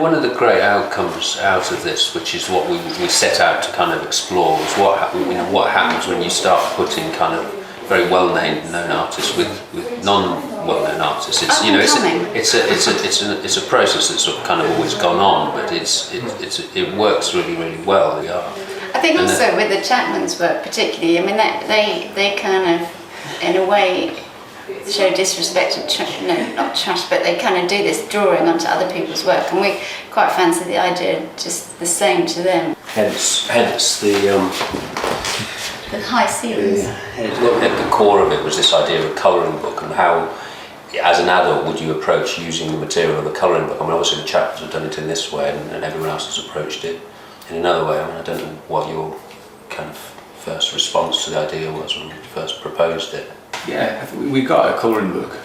one of the great outcomes out of this, which is what we set out to kind of explore, was what happens when you start putting kind of very known artists with non-well-known artists. It's it's a process that's sort of kind of always gone on, but it works really well. Yeah. I think also with the Chapman's work particularly, I mean they kind of in a way show disrespect and not trust, but they kind of do this drawing onto other people's work, and we quite fancy the idea just the same to them. Hence the high ceilings. At the core of it was this idea of a colouring book, and how, as an adult, would you approach using the material of a colouring book? I mean, obviously the Chapmans have done it in this way, and everyone else has approached it in another way. I mean, I don't know what your kind of first response to the idea was when you first proposed it. Yeah, I think we got a colouring book,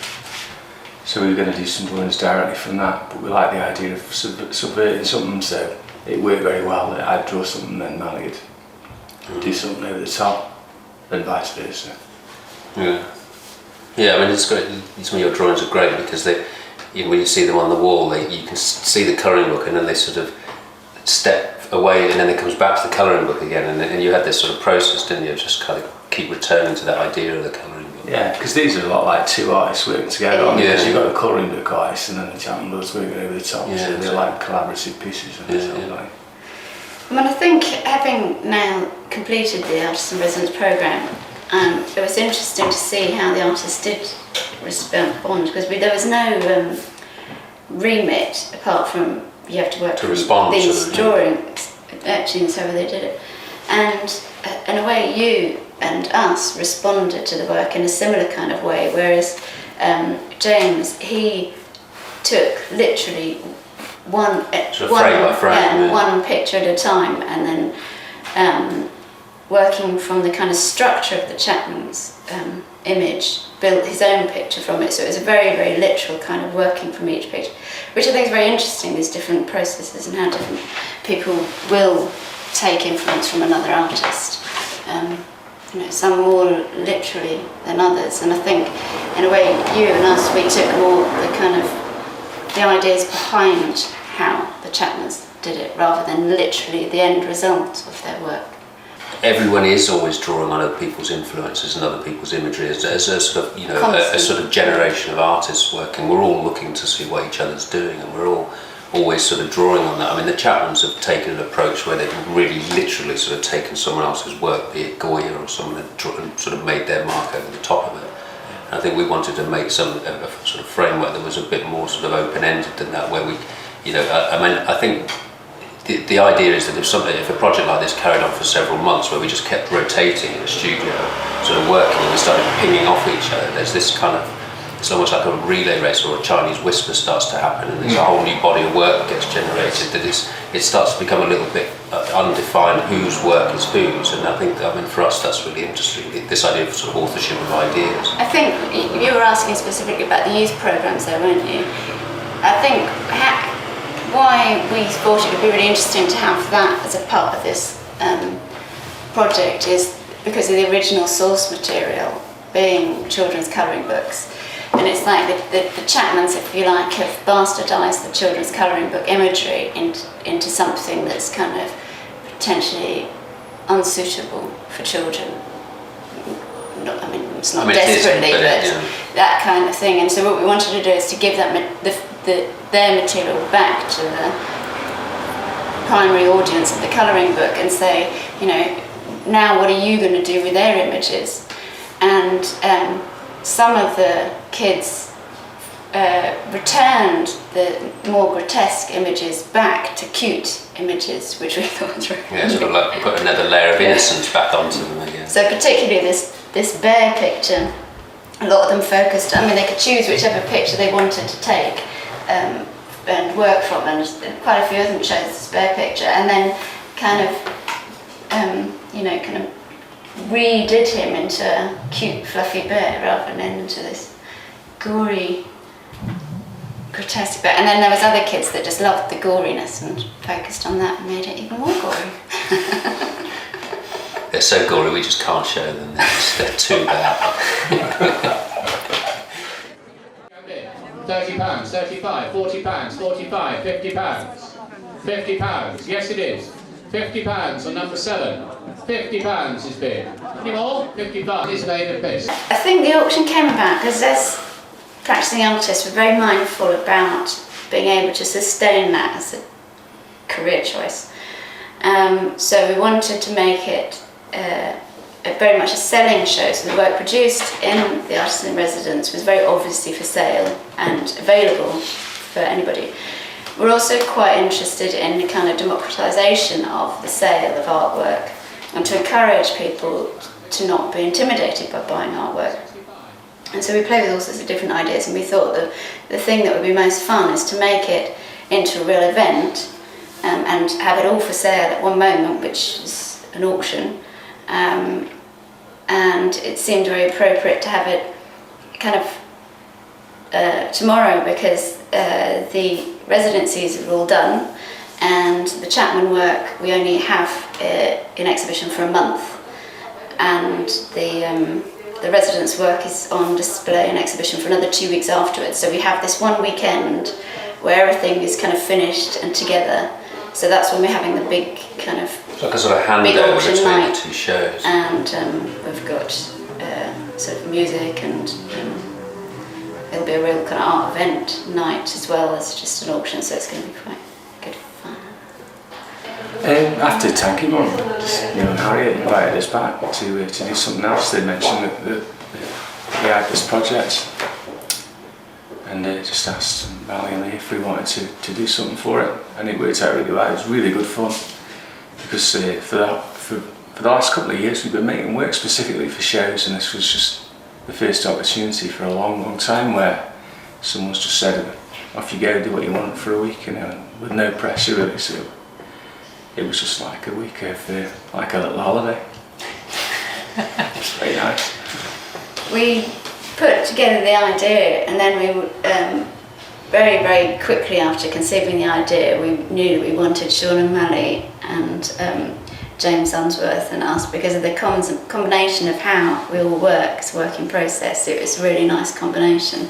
so we were going to do some drawings directly from that, but we like the idea of subverting something, so it worked very well that I'd draw something and then Mally would do something over the top, and vice versa. Yeah, I mean, it's great. Some of your drawings are great because when you see them on the wall, you can see the colouring book, and then they sort of step away, and then it comes back to the colouring book again, and you had this sort of process, didn't you, just kind of keep returning to that idea of the colouring book. Yeah, because these are a lot like two artists working together, aren't they? Because you've got a colouring book artist and then the Chapman brothers working over the top, so they're like collaborative pieces. I mean, I think having now completed the Artists in Residence programme, it was interesting to see how the artists did respond, because there was no remit apart from you have to work to respond these drawings, etchings, however they did it. And in a way, you and us responded to the work in a similar kind of way, whereas James, he took literally one picture at a time, and then working from the kind of structure of the Chapman's image, built his own picture from it. So it was a very literal kind of working from each picture, which I think is very interesting, these different processes and how different people will take influence from another artist. Some more literally than others, and I think in a way you and us, we took more the ideas behind how the Chapmans did it rather than literally the end result of their work. Everyone is always drawing on other people's influences and other people's imagery as a sort of a sort of generation of artists working. We're all looking to see what each other's doing, and we're all always sort of drawing on that. I mean, the Chapmans have taken an approach where they've really literally sort of taken someone else's work, be it Goya or someone, and sort of made their mark over the top of it. And I think we wanted to make a sort of framework that was a bit more sort of open-ended than that, where we, I mean, I think the idea is that if a project like this carried on for several months, where we just kept rotating in the studio, sort of working, and we started pinging off each other, there's this kind of, it's almost like a relay race or a Chinese whisper starts to happen, and there's a whole new body of work that gets generated that it starts to become a little bit undefined whose work is whose. And I think, for us that's really interesting, this idea of sort of authorship of ideas. I think you were asking specifically about the youth programmes there, weren't you? I think why we thought it would be really interesting to have that as a part of this project is because of the original source material being children's colouring books. And it's like the Chapmans, if you like, have bastardised the children's colouring book imagery into something that's kind of potentially unsuitable for children. It's not desperately, but that kind of thing. And so what we wanted to do is to give them their material back to the primary audience of the colouring book and say, now what are you going to do with their images? And some of the kids returned the more grotesque images back to cute images, which we thought was really sort of like put another layer of innocence back onto them again. So particularly this bear picture, a lot of them focused, they could choose whichever picture they wanted to take and work from, and quite a few of them chose this bear picture, and then kind of redid him into a cute fluffy bear rather than into this gory grotesque bear. And then there was other kids that just loved the goriness and focused on that and made it even more gory. They're so gory we just can't show them, they're too bad. £30, £35, £40, £45, £50. £50. Yes, it is. £50 on number 7. £50 is bid. Any more? £50 is made of this. I think the auction came about because as practicing artists, we're very mindful about being able to sustain that as a career choice. So we wanted to make it very much a selling show, so the work produced in the Artist in Residence was very obviously for sale and available for anybody. We're also quite interested in the kind of democratisation of the sale of artwork and to encourage people to not be intimidated by buying artwork. And so we play with all sorts of different ideas, and we thought that the thing that would be most fun is to make it into a real event and have it all for sale at one moment, which is an auction. And it seemed very appropriate to have it kind of tomorrow because the residencies are all done and the Chapman work we only have in exhibition for a month, and the residence work is on display in exhibition for another 2 weeks afterwards. So we have this one weekend where everything is kind of finished and together. So that's when we're having the big kind of like a sort of handover between the two shows. And we've got sort of music, and it'll be a real kind of art event night as well as just an auction, so it's going to be quite good fun. After Tanky Mum, and Harriet invited us back to do something else. They mentioned that they had this project, and they just asked Valley and me if we wanted to do something for it, and it worked out really well. It was really good fun because for the last couple of years we've been making work specifically for shows, and this was just the first opportunity for a long time where someone's just said, off you go, do what you want for a week, with no pressure really. So it was just like a week of like a little holiday. It's very nice. We put together the idea, and then we very quickly after conceiving the idea, we knew that we wanted Sean O'Malley and James Unsworth and us because of the combination of how we all work as a working process. It was a really nice combination,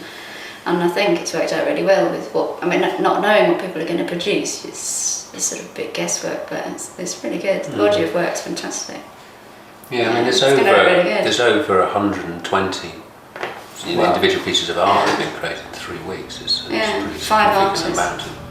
and I think it's worked out really well with not knowing what people are going to produce. It's sort of a bit guesswork, but it's really good. The body of work's fantastic. Yeah, I mean there's over 120 individual pieces of art that have been created in 3 weeks. It's a pretty 5 significant artists. amount of